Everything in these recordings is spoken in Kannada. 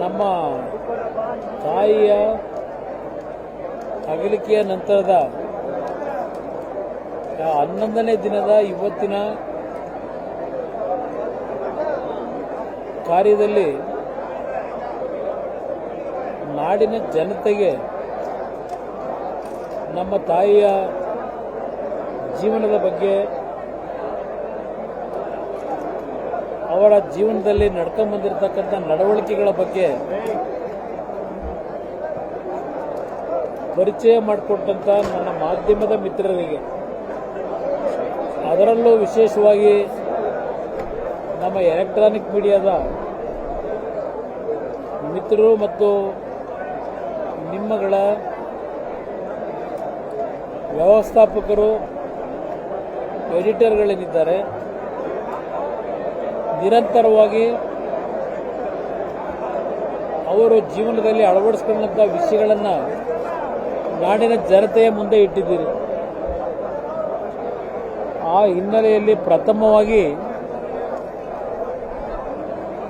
ನಮ್ಮ ತಾಯಿಯ ಅಗಲಿಕೆಯ ನಂತರದ 11ನೇ ದಿನದ ಇವತ್ತಿನ ಕಾರ್ಯದಲ್ಲಿ ನಾಡಿನ ಜನತೆಗೆ ನಮ್ಮ ತಾಯಿಯ ಜೀವನದ ಬಗ್ಗೆ, ಅವರ ಜೀವನದಲ್ಲಿ ನಡ್ಕೊಂಡ್ಬಂದಿರತಕ್ಕಂಥ ನಡವಳಿಕೆಗಳ ಬಗ್ಗೆ ಪರಿಚಯ ಮಾಡಿಕೊಟ್ಟಂಥ ನನ್ನ ಮಾಧ್ಯಮದ ಮಿತ್ರರಿಗೆ, ಅದರಲ್ಲೂ ವಿಶೇಷವಾಗಿ ನಮ್ಮ ಎಲೆಕ್ಟ್ರಾನಿಕ್ ಮೀಡಿಯಾದ ಮಿತ್ರರು ಮತ್ತು ನಿಮ್ಮಗಳ ವ್ಯವಸ್ಥಾಪಕರು, ಎಡಿಟರ್ಗಳೇನಿದ್ದಾರೆ, ನಿರಂತರವಾಗಿ ಅವರು ಜೀವನದಲ್ಲಿ ಅಳವಡಿಸಿಕೊಂಡಂಥ ವಿಷಯಗಳನ್ನು ನಾಡಿನ ಜನತೆಯ ಮುಂದೆ ಇಟ್ಟಿದ್ದೀರಿ. ಆ ಹಿನ್ನೆಲೆಯಲ್ಲಿ ಪ್ರಥಮವಾಗಿ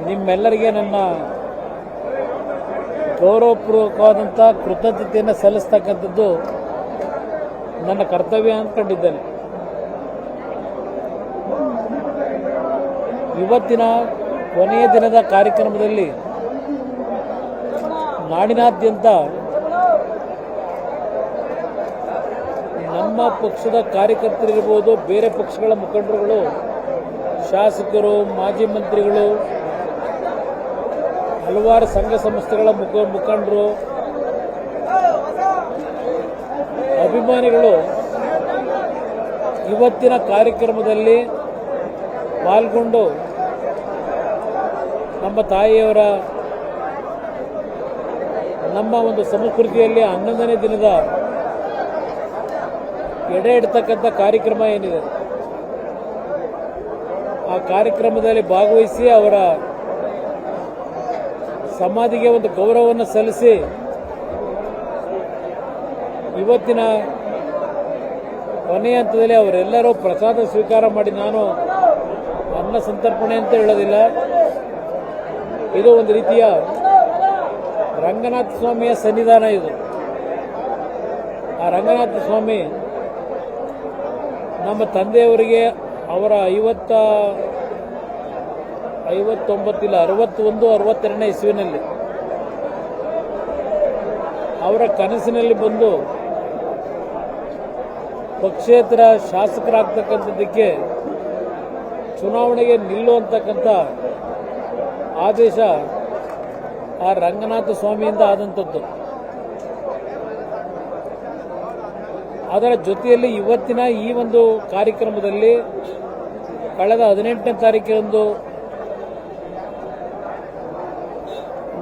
ನಿಮ್ಮೆಲ್ಲರಿಗೆ ನನ್ನ ಗೌರವಪೂರ್ವಕವಾದಂಥ ಕೃತಜ್ಞತೆಯನ್ನು ಸಲ್ಲಿಸ್ತಕ್ಕಂಥದ್ದು ನನ್ನ ಕರ್ತವ್ಯ ಅಂದ್ಕೊಂಡಿದ್ದೇನೆ. ಇವತ್ತಿನ ಕೊನೆಯ ದಿನದ ಕಾರ್ಯಕ್ರಮದಲ್ಲಿ ನಾಡಿನಾದ್ಯಂತ ನಮ್ಮ ಪಕ್ಷದ ಕಾರ್ಯಕರ್ತರಿರ್ಬೋದು, ಬೇರೆ ಪಕ್ಷಗಳ ಮುಖಂಡರುಗಳು, ಶಾಸಕರು, ಮಾಜಿ ಮಂತ್ರಿಗಳು, ಹಲವಾರು ಸಂಘ ಸಂಸ್ಥೆಗಳ ಮುಖಂಡರು, ಅಭಿಮಾನಿಗಳು ಇವತ್ತಿನ ಕಾರ್ಯಕ್ರಮದಲ್ಲಿ ಪಾಲ್ಗೊಂಡು ನಮ್ಮ ತಾಯಿಯವರ ನಮ್ಮ ಒಂದು ಸಂಸ್ಕೃತಿಯಲ್ಲಿ 11ನೇ ದಿನದ ಎಡೆ ಇಡ್ತಕ್ಕಂಥ ಕಾರ್ಯಕ್ರಮ ಏನಿದೆ, ಆ ಕಾರ್ಯಕ್ರಮದಲ್ಲಿ ಭಾಗವಹಿಸಿ ಅವರ ಸಮಾಧಿಗೆ ಒಂದು ಗೌರವವನ್ನು ಸಲ್ಲಿಸಿ ಇವತ್ತಿನ ಕೊನೆಯ ಹಂತದಲ್ಲಿ ಅವರೆಲ್ಲರೂ ಪ್ರಸಾದ ಸ್ವೀಕಾರ ಮಾಡಿ, ನಾನು ಅನ್ನ ಸಂತರ್ಪಣೆ ಅಂತ ಹೇಳೋದಿಲ್ಲ, ಇದು ಒಂದು ರೀತಿಯ ರಂಗನಾಥ ಸ್ವಾಮಿಯ ಸನ್ನಿಧಾನ. ಇದು ಆ ರಂಗನಾಥ ಸ್ವಾಮಿ ನಮ್ಮ ತಂದೆಯವರಿಗೆ ಅವರ 62 ಇಸ್ವಿನಲ್ಲಿ ಅವರ ಕನಸಿನಲ್ಲಿ ಬಂದು ಪಕ್ಷೇತರ ಶಾಸಕರಾಗ್ತಕ್ಕಂಥದ್ದಕ್ಕೆ ಚುನಾವಣೆಗೆ ನಿಲ್ಲುವಂತಕ್ಕಂಥ ಆದೇಶ ಆ ರಂಗನಾಥ ಸ್ವಾಮಿಯಿಂದ ಆದಂಥದ್ದು. ಅದರ ಜೊತೆಯಲ್ಲಿ ಇವತ್ತಿನ ಈ ಒಂದು ಕಾರ್ಯಕ್ರಮದಲ್ಲಿ ಕಳೆದ 18ನೇ ತಾರೀಕಿನಂದು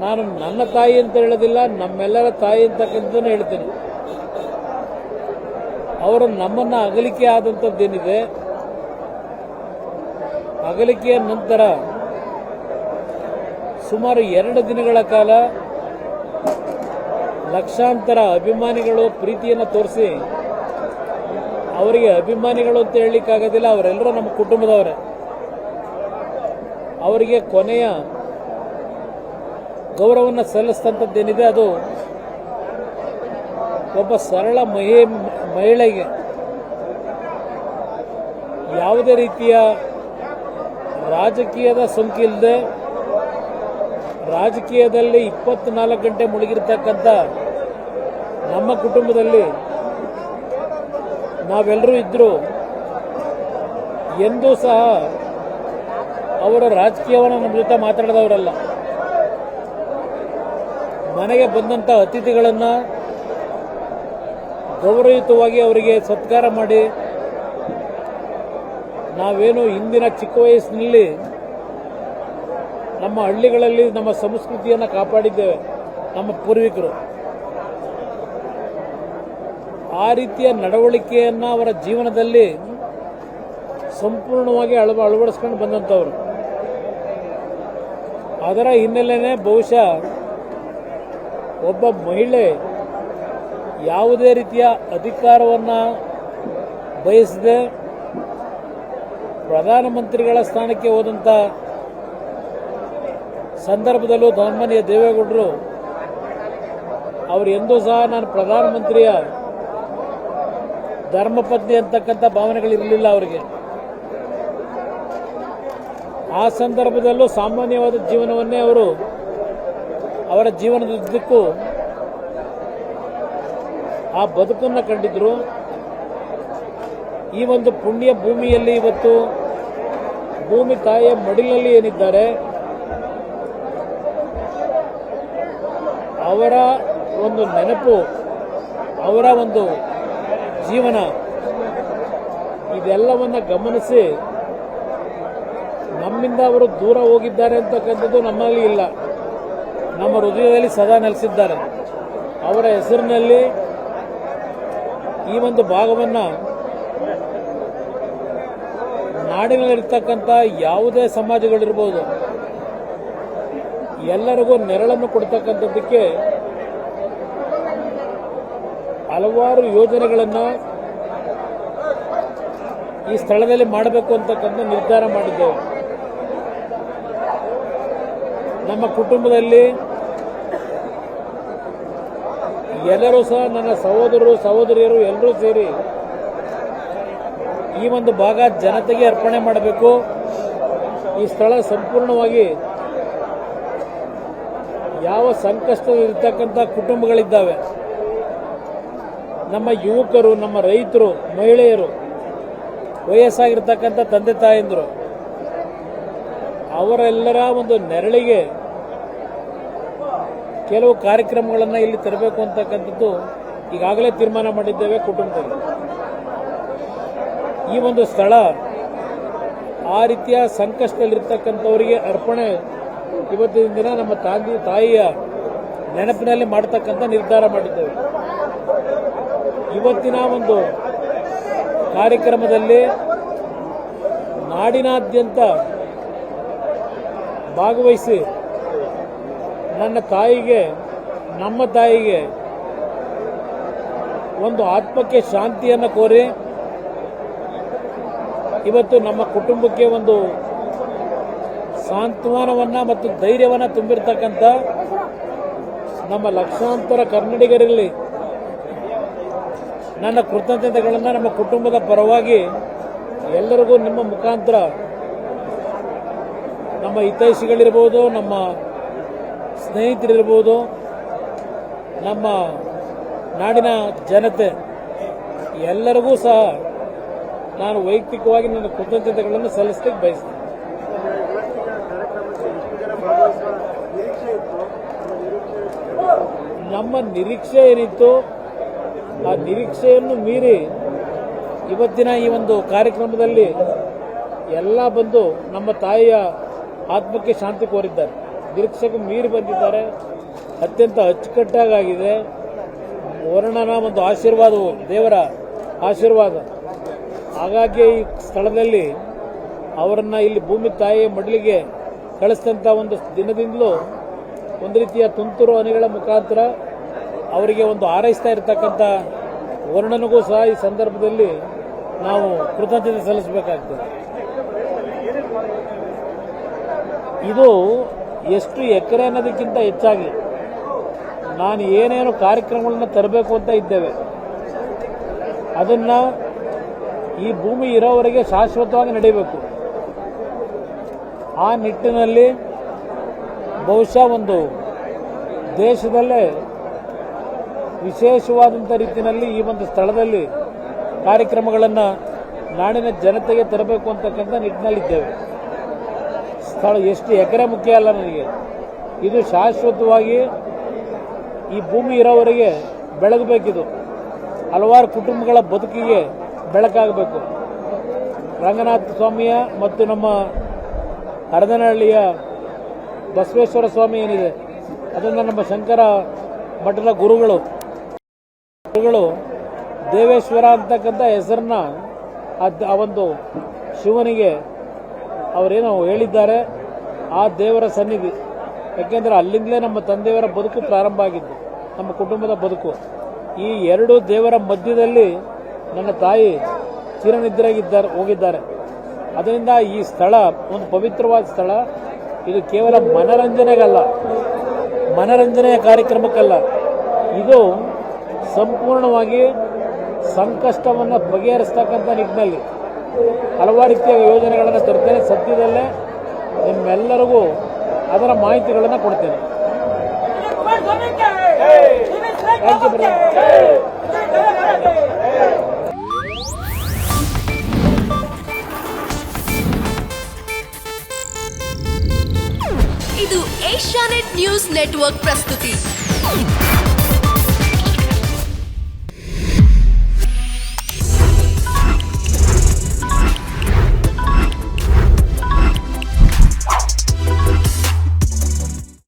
ನಾನು ನನ್ನ ತಾಯಿ ಅಂತ ಹೇಳೋದಿಲ್ಲ, ನಮ್ಮೆಲ್ಲರ ತಾಯಿ ಅಂತಕ್ಕಂಥದ್ದನ್ನು ಹೇಳ್ತೇನೆ. ಅವರು ನಮ್ಮನ್ನು ಅಗಲಿಕೆ ಆದಂಥದ್ದೇನಿದೆ, ಅಗಲಿಕೆಯ ನಂತರ ಸುಮಾರು 2 ದಿನಗಳ ಕಾಲ ಲಕ್ಷಾಂತರ ಅಭಿಮಾನಿಗಳು ಪ್ರೀತಿಯನ್ನು ತೋರಿಸಿ, ಅವರಿಗೆ ಅಭಿಮಾನಿಗಳು ಅಂತ ಹೇಳಲಿಕ್ಕಾಗೋದಿಲ್ಲ, ಅವರೆಲ್ಲರೂ ನಮ್ಮ ಕುಟುಂಬದವರೇ, ಅವರಿಗೆ ಕೊನೆಯ ಗೌರವವನ್ನು ಸಲ್ಲಿಸಿದಂಥದ್ದೇನಿದೆ ಅದು ಒಬ್ಬ ಸರಳ ಮಹಿಳೆಗೆ ಯಾವುದೇ ರೀತಿಯ ರಾಜಕೀಯದ ಸೋಂಕಿಲ್ಲದೆ ರಾಜಕೀಯದಲ್ಲಿ 24 ಗಂಟೆ ಮುಳುಗಿರ್ತಕ್ಕಂಥ ನಮ್ಮ ಕುಟುಂಬದಲ್ಲಿ ನಾವೆಲ್ಲರೂ ಇದ್ದರೂ ಎಂದೂ ಸಹ ಅವರ ರಾಜಕೀಯವನ್ನು ನಮ್ಮ ಜೊತೆ ಮಾತಾಡಿದವರಲ್ಲ. ಮನೆಗೆ ಬಂದಂಥ ಅತಿಥಿಗಳನ್ನು ಗೌರವಯುತವಾಗಿ ಅವರಿಗೆ ಸತ್ಕಾರ ಮಾಡಿ, ನಾವೇನು ಹಿಂದಿನ ಚಿಕ್ಕ ವಯಸ್ಸಿನಲ್ಲಿ ನಮ್ಮ ಹಳ್ಳಿಗಳಲ್ಲಿ ನಮ್ಮ ಸಂಸ್ಕೃತಿಯನ್ನು ಕಾಪಾಡಿದ್ದೇವೆ ನಮ್ಮ ಪೂರ್ವಿಕರು, ಆ ರೀತಿಯ ನಡವಳಿಕೆಯನ್ನು ಅವರ ಜೀವನದಲ್ಲಿ ಸಂಪೂರ್ಣವಾಗಿ ಅಳವಡಿಸ್ಕೊಂಡು ಬಂದಂಥವ್ರು. ಅದರ ಹಿನ್ನೆಲೆಯೇ ಬಹುಶಃ ಒಬ್ಬ ಮಹಿಳೆ ಯಾವುದೇ ರೀತಿಯ ಅಧಿಕಾರವನ್ನು ಬಯಸದೆ ಪ್ರಧಾನಮಂತ್ರಿಗಳ ಸ್ಥಾನಕ್ಕೆ ಹೋದಂಥ ಸಂದರ್ಭದಲ್ಲೂ ಸನ್ಮಾನ್ಯ ದೇವೇಗೌಡರು ಅವರು ಎಂದೂ ಸಹ ನಾನು ಪ್ರಧಾನಮಂತ್ರಿಯ ಧರ್ಮಪತ್ನಿ ಅಂತಕ್ಕಂಥ ಭಾವನೆಗಳಿರಲಿಲ್ಲ ಅವರಿಗೆ. ಆ ಸಂದರ್ಭದಲ್ಲೂ ಸಾಮಾನ್ಯವಾದ ಜೀವನವನ್ನೇ ಅವರು ಅವರ ಜೀವನದುದ್ದಕ್ಕೂ ಆ ಬದುಕನ್ನು ಕಂಡಿದ್ರು. ಈ ಒಂದು ಪುಣ್ಯ ಭೂಮಿಯಲ್ಲಿ ಇವತ್ತು ಭೂಮಿ ತಾಯಿಯ ಮಡಿಲಲ್ಲಿ ಏನಿದ್ದಾರೆ ಅವರ ಒಂದು ನೆನಪು, ಅವರ ಒಂದು ಜೀವನ, ಇದೆಲ್ಲವನ್ನ ಗಮನಿಸಿ ನಮ್ಮಿಂದ ಅವರು ದೂರ ಹೋಗಿದ್ದಾರೆ ಅಂತಕ್ಕಂಥದ್ದು ನಮ್ಮಲ್ಲಿ ಇಲ್ಲ. ನಮ್ಮ ಹೃದಯದಲ್ಲಿ ಸದಾ ನೆಲೆಸಿದ್ದಾರೆ. ಅವರ ಹೆಸರಿನಲ್ಲಿ ಈ ಒಂದು ಭಾಗವನ್ನು ನಾಡಿನಲ್ಲಿರ್ತಕ್ಕಂಥ ಯಾವುದೇ ಸಮಾಜಗಳಿರ್ಬೋದು ಎಲ್ಲರಿಗೂ ನೆರಳನ್ನು ಕೊಡ್ತಕ್ಕಂಥದ್ದಕ್ಕೆ ಹಲವಾರು ಯೋಜನೆಗಳನ್ನು ಈ ಸ್ಥಳದಲ್ಲಿ ಮಾಡಬೇಕು ಅಂತಕ್ಕಂಥ ನಿರ್ಧಾರ ಮಾಡಿದ್ದೇವೆ. ನಮ್ಮ ಕುಟುಂಬದಲ್ಲಿ ಎಲ್ಲರೂ ಸಹ ನನ್ನ ಸಹೋದರರು ಸಹೋದರಿಯರು ಎಲ್ಲರೂ ಸೇರಿ ಈ ಒಂದು ಭಾಗ ಜನತೆಗೆ ಅರ್ಪಣೆ ಮಾಡಬೇಕು. ಈ ಸ್ಥಳ ಸಂಪೂರ್ಣವಾಗಿ ಯಾವ ಸಂಕಷ್ಟದಲ್ಲಿರ್ತಕ್ಕಂಥ ಕುಟುಂಬಗಳಿದ್ದಾವೆ, ನಮ್ಮ ಯುವಕರು, ನಮ್ಮ ರೈತರು, ಮಹಿಳೆಯರು, ವಯಸ್ಸಾಗಿರ್ತಕ್ಕಂಥ ತಂದೆ ತಾಯಂದಿರು, ಅವರೆಲ್ಲರ ಒಂದು ನೆರಳಿಗೆ ಕೆಲವು ಕಾರ್ಯಕ್ರಮಗಳನ್ನು ಇಲ್ಲಿ ತರಬೇಕು ಅಂತಕ್ಕಂಥದ್ದು ಈಗಾಗಲೇ ತೀರ್ಮಾನ ಮಾಡಿದ್ದೇವೆ ಕುಟುಂಬದಲ್ಲಿ. ಈ ಒಂದು ಸ್ಥಳ ಆ ರೀತಿಯ ಸಂಕಷ್ಟದಲ್ಲಿರ್ತಕ್ಕಂಥವರಿಗೆ ಅರ್ಪಣೆ ಇವತ್ತಿನ ದಿನ ನಮ್ಮ ತಾಯಿಯ ನೆನಪಿನಲ್ಲಿ ಮಾಡತಕ್ಕಂಥ ನಿರ್ಧಾರ ಮಾಡಿದ್ದೇವೆ. ಇವತ್ತಿನ ಒಂದು ಕಾರ್ಯಕ್ರಮದಲ್ಲಿ ನಾಡಿನಾದ್ಯಂತ ಭಾಗವಹಿಸಿ ನನ್ನ ತಾಯಿಗೆ, ನಮ್ಮ ತಾಯಿಗೆ ಒಂದು ಆತ್ಮಕ್ಕೆ ಶಾಂತಿಯನ್ನು ಕೋರಿ ಇವತ್ತು ನಮ್ಮ ಕುಟುಂಬಕ್ಕೆ ಒಂದು ಸಾಂತ್ವನವನ್ನು ಮತ್ತು ಧೈರ್ಯವನ್ನು ತುಂಬಿರ್ತಕ್ಕಂಥ ನಮ್ಮ ಲಕ್ಷಾಂತರ ಕನ್ನಡಿಗರಲ್ಲಿ ನನ್ನ ಕೃತಜ್ಞತೆಗಳನ್ನು ನಮ್ಮ ಕುಟುಂಬದ ಪರವಾಗಿ ಎಲ್ಲರಿಗೂ ನಿಮ್ಮ ಮುಖಾಂತರ ನಮ್ಮ ಹಿತೈಷಿಗಳಿರ್ಬೋದು, ನಮ್ಮ ಸ್ನೇಹಿತರಿರ್ಬೋದು, ನಮ್ಮ ನಾಡಿನ ಜನತೆ ಎಲ್ಲರಿಗೂ ಸಹ ನಾನು ವೈಯಕ್ತಿಕವಾಗಿ ನನ್ನ ಕೃತಜ್ಞತೆಗಳನ್ನು ಸಲ್ಲಿಸಲಿಕ್ಕೆ ಬಯಸ್ತೇನೆ. ನಮ್ಮ ನಿರೀಕ್ಷೆ ಏನಿತ್ತು ಆ ನಿರೀಕ್ಷೆಯನ್ನು ಮೀರಿ ಇವತ್ತಿನ ಈ ಒಂದು ಕಾರ್ಯಕ್ರಮದಲ್ಲಿ ಎಲ್ಲ ಬಂದು ನಮ್ಮ ತಾಯಿಯ ಆತ್ಮಕ್ಕೆ ಶಾಂತಿ ಕೋರಿದ್ದಾರೆ. ನಿರೀಕ್ಷೆಗೂ ಮೀರಿ ಬಂದಿದ್ದಾರೆ. ಅತ್ಯಂತ ಅಚ್ಚುಕಟ್ಟಾಗಿದೆ. ವರ್ಣನ ಒಂದು ಆಶೀರ್ವಾದವು ದೇವರ ಆಶೀರ್ವಾದ. ಹಾಗಾಗಿ ಈ ಸ್ಥಳದಲ್ಲಿ ಅವರನ್ನು ಇಲ್ಲಿ ಭೂಮಿ ತಾಯಿಯ ಮಡಲಿಗೆ ಕಳಿಸಿದಂಥ ಒಂದು ದಿನದಿಂದಲೂ ಒಂದು ರೀತಿಯ ತುಂತುರು ಹನಿಗಳ ಮುಖಾಂತರ ಅವರಿಗೆ ಒಂದು ಹಾರೈಸ್ತಾ ಇರತಕ್ಕಂಥ ವರ್ಣನಿಗೂ ಸಹ ಈ ಸಂದರ್ಭದಲ್ಲಿ ನಾವು ಕೃತಜ್ಞತೆ ಸಲ್ಲಿಸಬೇಕಾಗ್ತದೆ. ಇದು ಎಷ್ಟು ಎಕರೆ ಅನ್ನೋದಕ್ಕಿಂತ ಹೆಚ್ಚಾಗಿ ನಾನು ಏನೇನು ಕಾರ್ಯಕ್ರಮಗಳನ್ನು ತರಬೇಕು ಅಂತ ಇದ್ದೇವೆ ಅದನ್ನು ಈ ಭೂಮಿ ಇರೋವರೆಗೆ ಶಾಶ್ವತವಾಗಿ ನಡೆಯಬೇಕು. ಆ ನಿಟ್ಟಿನಲ್ಲಿ ಬಹುಶಃ ಒಂದು ದೇಶದಲ್ಲೇ ವಿಶೇಷವಾದಂಥ ರೀತಿಯಲ್ಲಿ ಈ ಒಂದು ಸ್ಥಳದಲ್ಲಿ ಕಾರ್ಯಕ್ರಮಗಳನ್ನು ನಾಡಿನ ಜನತೆಗೆ ತರಬೇಕು ಅಂತಕ್ಕಂಥ ನಿಟ್ಟಿನಲ್ಲಿದ್ದೇವೆ. ಸ್ಥಳ ಎಷ್ಟು ಎಕರೆ ಮುಖ್ಯ ಅಲ್ಲ ನನಗೆ, ಇದು ಶಾಶ್ವತವಾಗಿ ಈ ಭೂಮಿ ಇರೋವರೆಗೆ ಬೆಳಗಬೇಕಿದು. ಹಲವಾರು ಕುಟುಂಬಗಳ ಬದುಕಿಗೆ ಬೆಳಕಾಗಬೇಕು. ರಂಗನಾಥ ಸ್ವಾಮಿಯ ಮತ್ತು ನಮ್ಮ ಹರದನಹಳ್ಳಿಯ ಬಸವೇಶ್ವರ ಸ್ವಾಮಿ ಏನಿದೆ ಅದನ್ನು ನಮ್ಮ ಶಂಕರ ಮಠದ ಗುರುಗಳು ದೇವೇಶ್ವರ ಅಂತಕ್ಕಂಥ ಹೆಸರನ್ನ ಆ ಒಂದು ಶಿವನಿಗೆ ಅವರೇನೋ ಹೇಳಿದ್ದಾರೆ. ಆ ದೇವರ ಸನ್ನಿಧಿ, ಯಾಕೆಂದರೆ ಅಲ್ಲಿಂದಲೇ ನಮ್ಮ ತಂದೆಯವರ ಬದುಕು ಪ್ರಾರಂಭ ಆಗಿದ್ದು, ನಮ್ಮ ಕುಟುಂಬದ ಬದುಕು. ಈ ಎರಡು ದೇವರ ಮಧ್ಯದಲ್ಲಿ ನನ್ನ ತಾಯಿ ಚಿರನಿದ್ರೆಗಿದ್ದಾರೆ ಹೋಗಿದ್ದಾರೆ. ಅದರಿಂದ ಈ ಸ್ಥಳ ಒಂದು ಪವಿತ್ರವಾದ ಸ್ಥಳ. ಇದು ಕೇವಲ ಮನರಂಜನೆಯ ಕಾರ್ಯಕ್ರಮಕ್ಕಲ್ಲ, ಇದು ಸಂಪೂರ್ಣವಾಗಿ ಸಂಕಷ್ಟವನ್ನು ಬಗೆಹರಿಸ್ತಕ್ಕಂಥ ನಿಟ್ಟಿನಲ್ಲಿ ಹಲವಾರು ರೀತಿಯ ಯೋಜನೆಗಳನ್ನು ತರ್ತೇನೆ. ಸದ್ಯದಲ್ಲೇ ನಿಮ್ಮೆಲ್ಲರಿಗೂ ಅದರ ಮಾಹಿತಿಗಳನ್ನು ಕೊಡ್ತೇನೆ. ಇದು ಏಷ್ಯಾನೆಟ್ ನ್ಯೂಸ್ ನೆಟ್ವರ್ಕ್ ಪ್ರಸ್ತುತಿ.